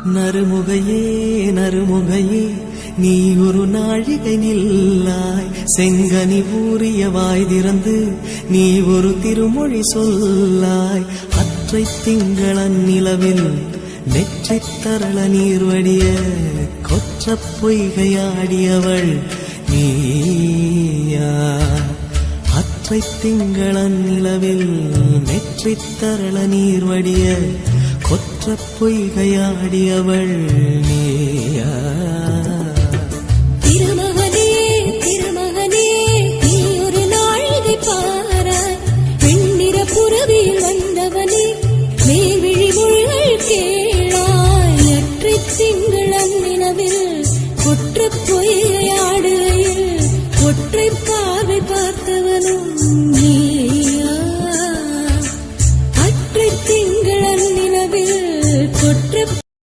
நறுமுகையே நறுமுகையே நீ ஒரு நாழிகை நில்லாய், செங்கனி ஊறிய வாய் திறந்து நீ ஒரு திருமொழி சொல்லாய். அற்றை திங்களன் நிலவில் நெற்றித் தரள நீர் வடிய கொற்ற பொய்கையாடியவள் நீயா? அற்றை திங்களன் நிலவில் நெற்றித் தரள நீர் வடிய கொற்ற பொய்கையாடியவள் நீயா?